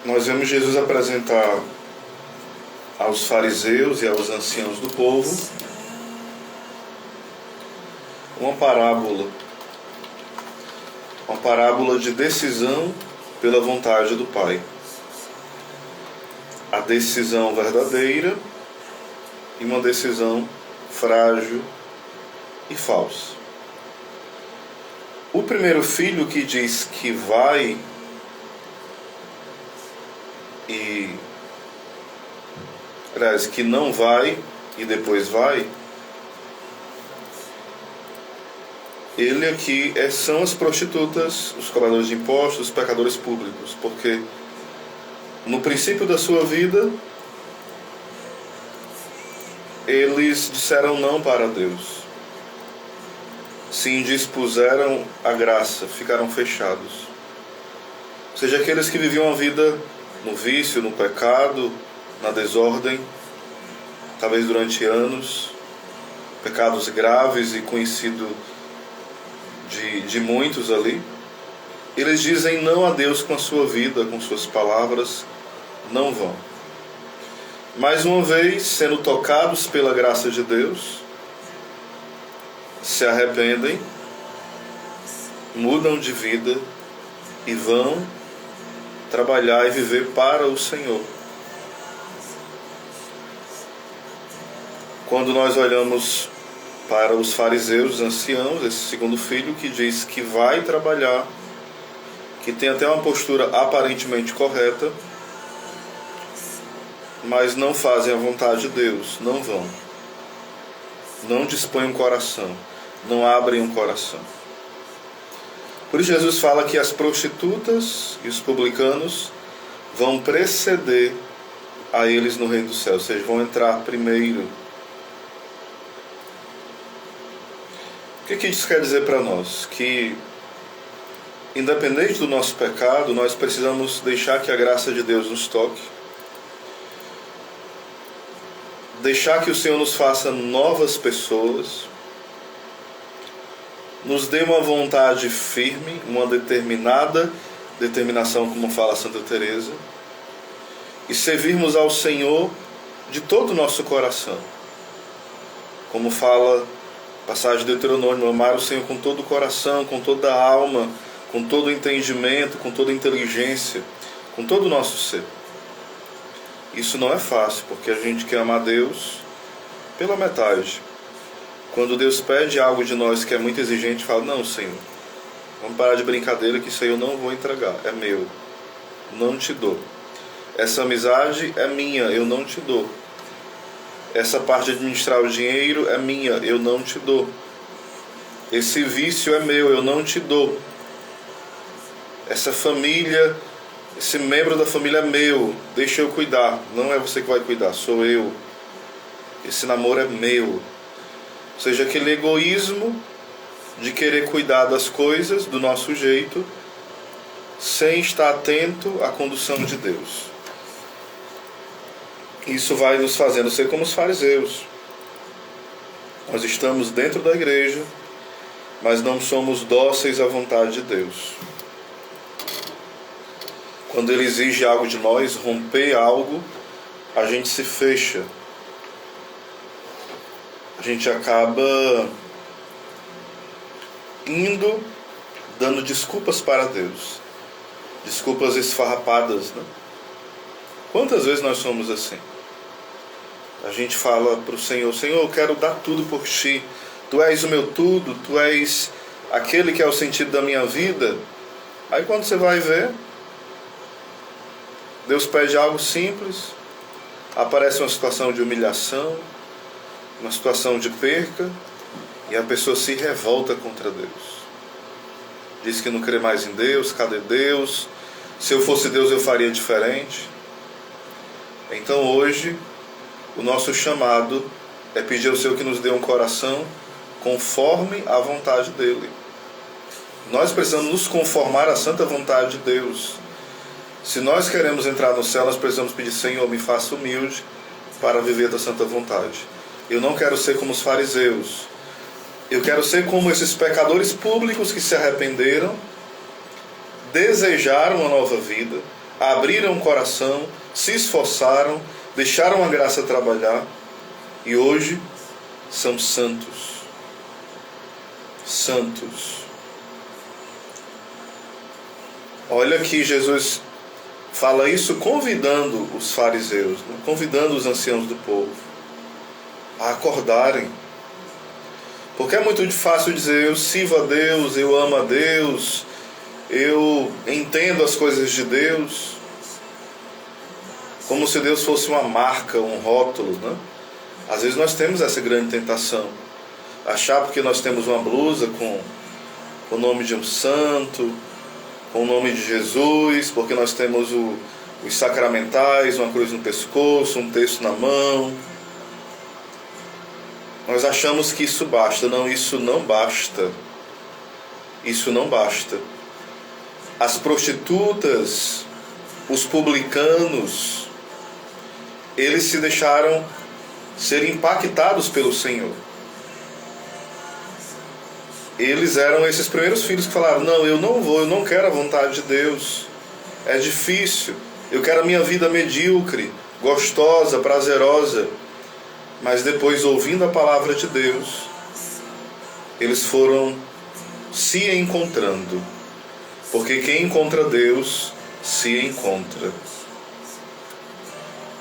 nós vemos Jesus apresentar aos fariseus e aos anciãos do povo uma parábola de decisão pela vontade do Pai. A decisão verdadeira e uma decisão frágil e falsa. O primeiro filho que diz que vai que não vai e depois vai, ele aqui são as prostitutas, os cobradores de impostos, os pecadores públicos, porque no princípio da sua vida eles disseram não para Deus, se indispuseram à graça, ficaram fechados. Ou seja, aqueles que viviam a vida no vício, no pecado, na desordem, talvez durante anos, pecados graves e conhecido de muitos ali, eles dizem não a Deus com a sua vida, com suas palavras, não vão. Mais uma vez, sendo tocados pela graça de Deus, se arrependem, mudam de vida e vão trabalhar e viver para o Senhor. Quando nós olhamos para os fariseus, os anciãos, esse segundo filho que diz que vai trabalhar, que tem até uma postura aparentemente correta, mas não fazem a vontade de Deus, não vão. Não dispõem um coração, não abrem um coração. Por isso Jesus fala que as prostitutas e os publicanos vão preceder a eles no reino do céu, ou seja, vão entrar primeiro. O que isso quer dizer para nós? Que, independente do nosso pecado, nós precisamos deixar que a graça de Deus nos toque, deixar que o Senhor nos faça novas pessoas, nos dê uma vontade firme, uma determinação, como fala Santa Teresa, e servirmos ao Senhor de todo o nosso coração. Como fala a passagem de Deuteronômio, amar o Senhor com todo o coração, com toda a alma, com todo o entendimento, com toda a inteligência, com todo o nosso ser. Isso não é fácil, porque a gente quer amar Deus pela metade. Quando Deus pede algo de nós que é muito exigente, fala, não, Senhor, vamos parar de brincadeira que isso aí eu não vou entregar, é meu, não te dou. Essa amizade é minha, eu não te dou. Essa parte de administrar o dinheiro é minha, eu não te dou. Esse vício é meu, eu não te dou. Essa família, esse membro da família é meu, deixa eu cuidar. Não é você que vai cuidar, sou eu. Esse namoro é meu. Ou seja, aquele egoísmo de querer cuidar das coisas do nosso jeito, sem estar atento à condução de Deus. Isso vai nos fazendo ser como os fariseus. Nós estamos dentro da igreja, mas não somos dóceis à vontade de Deus. Quando Ele exige algo de nós, romper algo, a gente se fecha. A gente acaba indo, dando desculpas para Deus. Desculpas esfarrapadas, né? Quantas vezes nós somos assim? A gente fala para o Senhor, Senhor, eu quero dar tudo por Ti. Tu és o meu tudo, Tu és aquele que é o sentido da minha vida. Aí quando você vai ver, Deus pede algo simples, aparece uma situação de humilhação, uma situação de perca, e a pessoa se revolta contra Deus. Diz que não crê mais em Deus, cadê Deus? Se eu fosse Deus eu faria diferente. Então hoje, o nosso chamado é pedir ao Senhor que nos dê um coração conforme à vontade dEle. Nós precisamos nos conformar à santa vontade de Deus. Se nós queremos entrar no céu, nós precisamos pedir, Senhor, me faça humilde para viver da santa vontade. Eu não quero ser como os fariseus. Eu quero ser como esses pecadores públicos que se arrependeram, desejaram uma nova vida, abriram o coração, se esforçaram, deixaram a graça trabalhar e hoje são santos. Santos. Olha que Jesus fala isso convidando os fariseus, né? Convidando os anciãos do povo a acordarem. Porque é muito fácil dizer, eu sirvo a Deus, eu amo a Deus, eu entendo as coisas de Deus, como se Deus fosse uma marca, um rótulo, né? Às vezes nós temos essa grande tentação, achar porque nós temos uma blusa com o nome de um santo, com o nome de Jesus, porque nós temos os sacramentais, uma cruz no pescoço, um texto na mão, nós achamos que isso basta. Não, isso não basta. Isso não basta. As prostitutas, os publicanos, eles se deixaram ser impactados pelo Senhor. Eles eram esses primeiros filhos que falaram, não, eu não vou, eu não quero a vontade de Deus. É difícil. Eu quero a minha vida medíocre, gostosa, prazerosa. Mas depois, ouvindo a palavra de Deus, eles foram se encontrando. Porque quem encontra Deus, se encontra.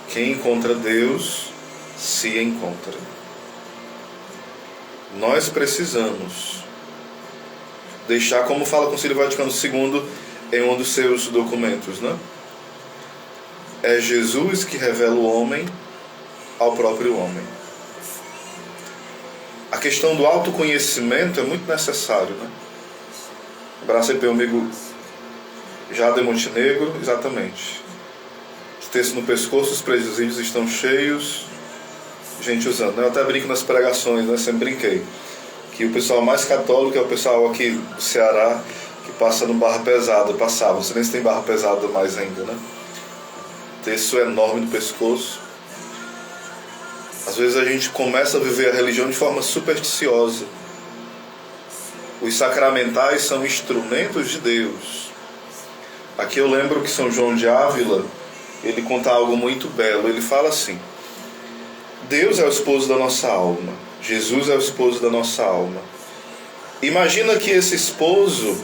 Quem encontra Deus, se encontra. Nós precisamos deixar, como fala o Concílio Vaticano II em um dos seus documentos, né? É Jesus que revela o homem ao próprio homem. A questão do autoconhecimento é muito necessário, né? Abraço aí para o amigo Jade Montenegro, exatamente. O texto no pescoço, os presídios estão cheios, gente usando, né? Eu até brinco nas pregações, né? Sempre brinquei que o pessoal mais católico é o pessoal aqui do Ceará que passa no barra pesada, passava, não sei nem se tem barra pesada mais ainda, né? Texto enorme no pescoço. Às vezes a gente começa a viver a religião de forma supersticiosa. Os sacramentais são instrumentos de Deus. Aqui eu lembro que São João de Ávila, ele conta algo muito belo. Ele fala assim: Deus é o esposo da nossa alma, Jesus é o esposo da nossa alma. Imagina que esse esposo,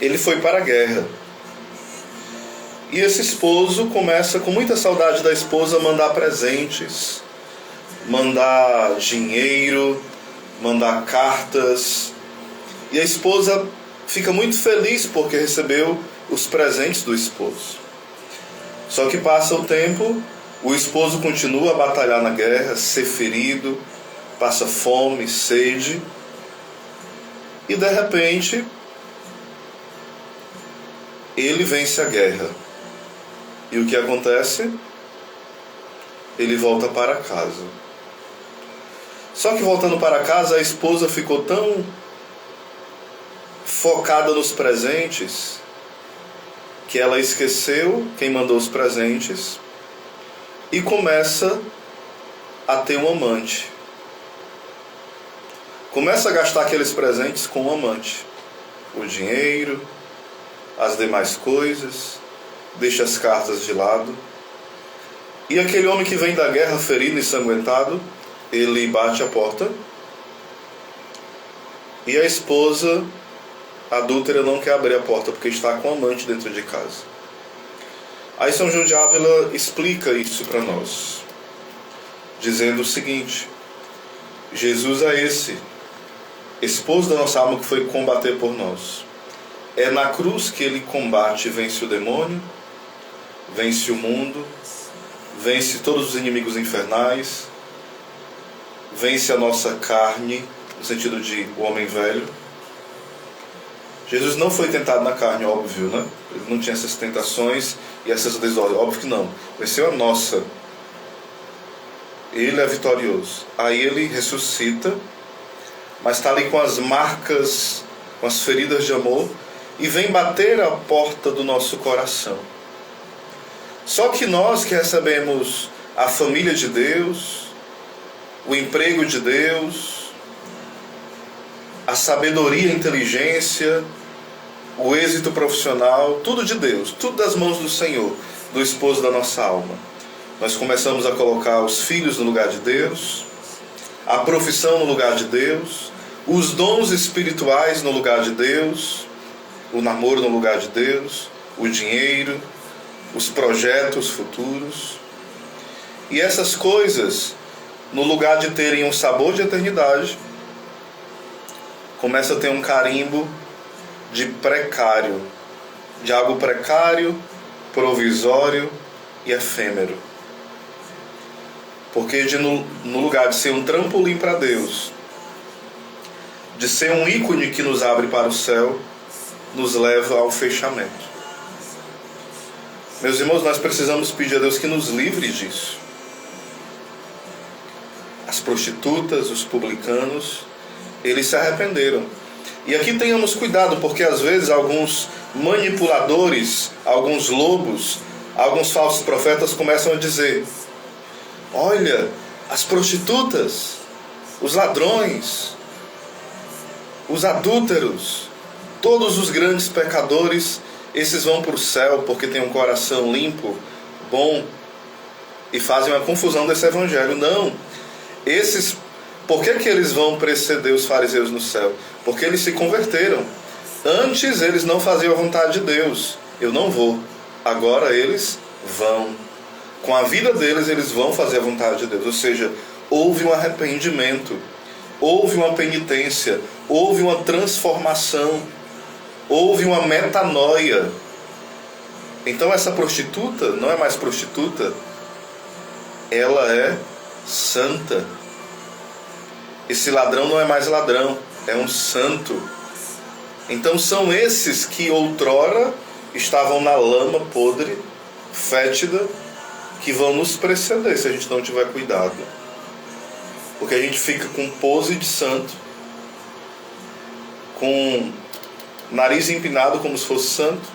ele foi para a guerra. E esse esposo começa, com muita saudade da esposa, a mandar presentes, mandar dinheiro, mandar cartas. E a esposa fica muito feliz porque recebeu os presentes do esposo. Só que passa o tempo, o esposo continua a batalhar na guerra, ser ferido, passa fome, sede. E de repente, ele vence a guerra. E o que acontece? Ele volta para casa. Só que voltando para casa, a esposa ficou tão focada nos presentes que ela esqueceu quem mandou os presentes e começa a ter um amante. Começa a gastar aqueles presentes com um amante. O dinheiro, as demais coisas, deixa as cartas de lado. E aquele homem que vem da guerra ferido e ensanguentado, ele bate a porta e a esposa adúltera não quer abrir a porta porque está com o amante dentro de casa. Aí São João de Ávila explica isso para nós, dizendo o seguinte: Jesus é esse esposo da nossa alma que foi combater por nós. É na cruz que ele combate e vence o demônio, vence o mundo, vence todos os inimigos infernais, vence a nossa carne, no sentido de o homem velho. Jesus não foi tentado na carne, óbvio, né? Ele não tinha essas tentações e essas desordens, óbvio que não. Venceu a nossa. Ele é vitorioso. Aí ele ressuscita, mas está ali com as marcas, com as feridas de amor, e vem bater a porta do nosso coração. Só que nós que recebemos a família de Deus, o emprego de Deus, a sabedoria, a inteligência, o êxito profissional, tudo de Deus, tudo das mãos do Senhor, do esposo da nossa alma. Nós começamos a colocar os filhos no lugar de Deus, a profissão no lugar de Deus, os dons espirituais no lugar de Deus, o namoro no lugar de Deus, o dinheiro, os projetos futuros. E essas coisas, no lugar de terem um sabor de eternidade, começa a ter um carimbo de precário, de algo precário, provisório e efêmero. Porque no lugar de ser um trampolim para Deus, de ser um ícone que nos abre para o céu, nos leva ao fechamento. Meus irmãos, nós precisamos pedir a Deus que nos livre disso. As prostitutas, os publicanos, eles se arrependeram. E aqui tenhamos cuidado, porque às vezes alguns manipuladores, alguns lobos, alguns falsos profetas começam a dizer: olha, as prostitutas, os ladrões, os adúlteros, todos os grandes pecadores, esses vão para o céu porque têm um coração limpo, bom, e fazem uma confusão desse evangelho. Não, esses, por que eles vão preceder os fariseus no céu? Porque eles se converteram. Antes eles não faziam a vontade de Deus. Eu não vou. Agora eles vão. Com a vida deles, eles vão fazer a vontade de Deus. Ou seja, houve um arrependimento, houve uma penitência, houve uma transformação, houve uma metanoia. Então essa prostituta não é mais prostituta, ela é santa. Esse ladrão não é mais ladrão, é um santo. Então são esses que outrora estavam na lama podre, fétida, que vão nos preceder se a gente não tiver cuidado. Porque a gente fica com pose de santo, com nariz empinado como se fosse santo,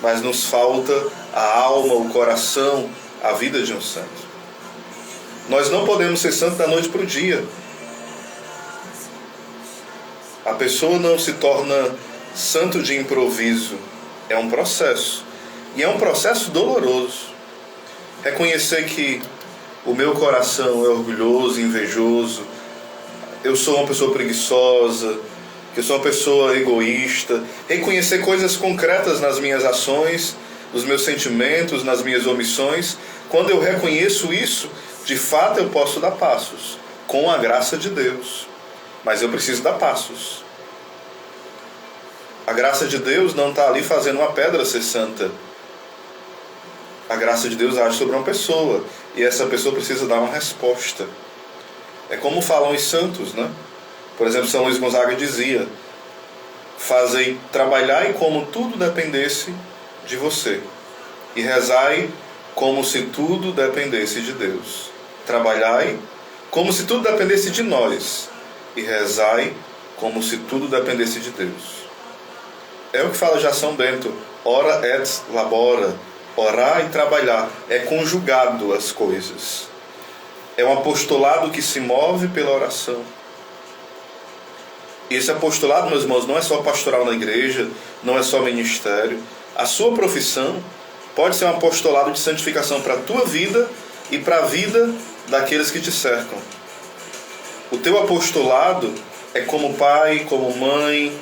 mas nos falta a alma, o coração, a vida de um santo. Nós não podemos ser santos da noite para o dia. A pessoa não se torna santo de improviso. É um processo. E é um processo doloroso. Reconhecer que o meu coração é orgulhoso, invejoso, eu sou uma pessoa preguiçosa, que eu sou uma pessoa egoísta. Reconhecer coisas concretas nas minhas ações, nos meus sentimentos, nas minhas omissões. Quando eu reconheço isso, de fato eu posso dar passos, com a graça de Deus. Mas eu preciso dar passos. A graça de Deus não está ali fazendo uma pedra ser santa. A graça de Deus age sobre uma pessoa, e essa pessoa precisa dar uma resposta. É como falam os santos, né? Por exemplo, São Luís Gonzaga dizia: fazei, trabalhai como tudo dependesse de você, e rezai como se tudo dependesse de Deus. Trabalhai como se tudo dependesse de nós, e rezai como se tudo dependesse de Deus. É o que fala já São Bento: ora et labora. Orar e trabalhar. É conjugado as coisas. É um apostolado que se move pela oração. E esse apostolado, meus irmãos, não é só pastoral na igreja, não é só ministério. A sua profissão pode ser um apostolado de santificação para a tua vida e para a vida daqueles que te cercam. O teu apostolado é como pai, como mãe,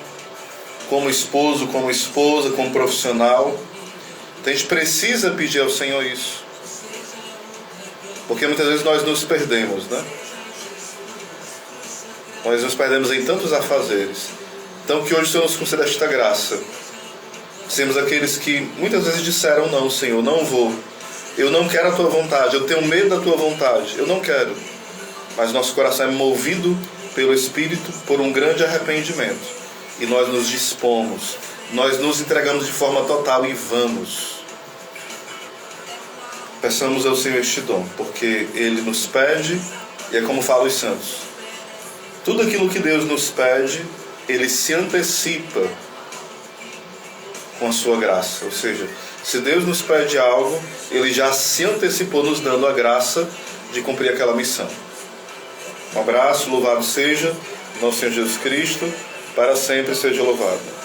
como esposo, como esposa, como profissional. Então a gente precisa pedir ao Senhor isso. Porque muitas vezes nós nos perdemos, né? Nós nos perdemos em tantos afazeres. Então que hoje o Senhor nos conceda esta graça. Sermos aqueles que muitas vezes disseram: não, Senhor, não vou. Eu não quero a Tua vontade, eu tenho medo da Tua vontade, eu não quero. Mas nosso coração é movido pelo Espírito por um grande arrependimento. E nós nos dispomos, nós nos entregamos de forma total e vamos. Peçamos ao Senhor este dom, porque Ele nos pede, e é como falam os santos: tudo aquilo que Deus nos pede, Ele se antecipa com a sua graça. Ou seja, se Deus nos pede algo, Ele já se antecipou nos dando a graça de cumprir aquela missão. Um abraço, louvado seja nosso Senhor Jesus Cristo, para sempre seja louvado.